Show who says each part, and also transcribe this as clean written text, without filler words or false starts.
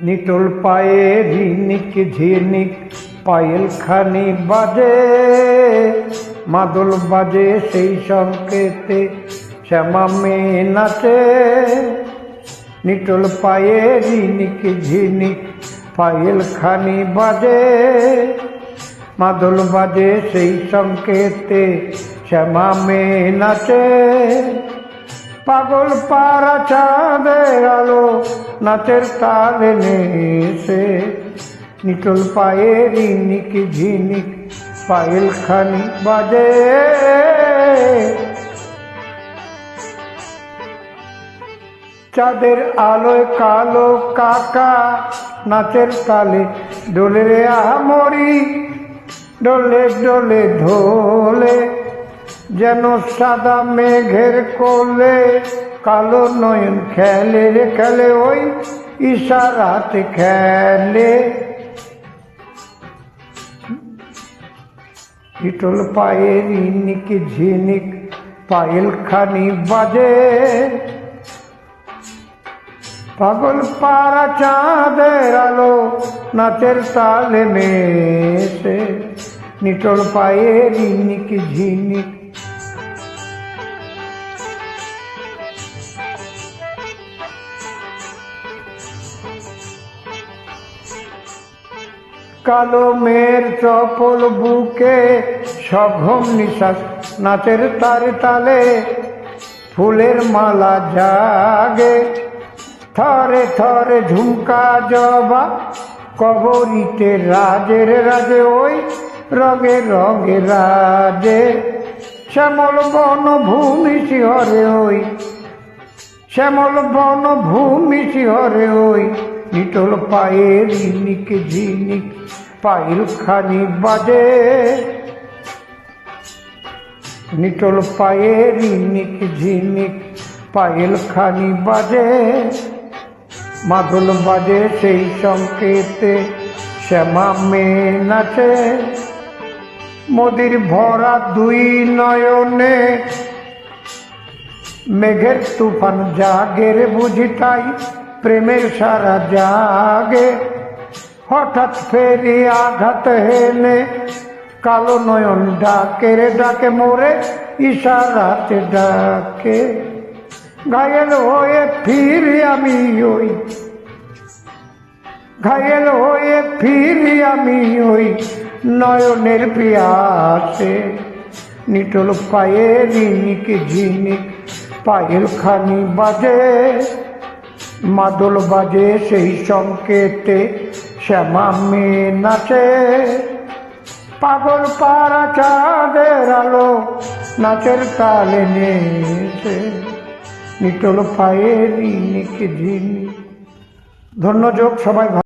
Speaker 1: নিটোল পায়ে ঝিনিক ঝিনিক পায়েল খানি বাজে, মাদল বাজে সেই সংকেতে শ্যামা মেয়ে নাচে। নিটোল পায়ে ঝিনিক ঝিনিক পায়েল খানি বাজে, মাদল বাজে সেই সংকেতে শ্যামা মেয়ে নাচে। পাগল পাড়া চাঁদের আলো নাচের তালে নেশে, নিটোল পায়ে ঝিনিক ঝিনিক পায়েল খানি বাজে। চাঁদের আলোয় কালো কাকা নাচের তালে ডোলে রে আমরি, ডোলে ডোলে ধোলে যেন সাদা মেঘের কোলে। কালো নয়ন খেলে রে খেলে ওই ইশারাতে খেলে। নিটোল পায়ে ঝিনিক ঝিনিক পায়েল খানি বাজে, পাগল পাড়া চাঁদের আলো নাচের তালে মেশে। নিটোল পায়ে ঝিনিক ঝিনিক কালো মেয়ের চপল বুকে সঘম নিশ্বাস নাচের তারে তালে। ফুলের মালা জাগে থরে থরে ঝুমকা জবা, কবরীতে রাজের রাজে ওই রঙে রঙে রাজে। শ্যামল বন ভূমি শিহরে ওই, শ্যামল বন ভূমি শিহরে ওই। নিটোল পায়ে ঝিনিক ঝিনিক পায়েল খানি বাজে, নিটোল পায়ে ঝিনিক ঝিনিক পায়েল খানি বাজে। মাদল বাজে সেই সংকেতে শ্যামা মেয়ে নাচে। মোদির ভরা দুই নয়নে মেঘের তুফান জাগে রে বুঝি তাই প্রেমের সারা জাগে। হঠাৎ ফেরি আঘাত হেনে কালো নয়ন ডাকে রে ডাকে মোরে ইশারাতে ডাকে। ঘায়েল হয়ে ফিরি আমি ওই, ঘায়েল হয়ে ফিরি আমি ওই নয়নের পিয়াসে। নিটোল পায়ে ঝিনিক ঝিনিক পায়েল খানি বাজে, মাদল বাজে সেই সংকেতে শ্যামা মেয়ে নাচে। পাগল পাড়া চাঁদের আলো নাচের তালে নেশে। নিটোল পায়ে ঝিনিক ঝিনিক। ধন্যযোগ সবাই।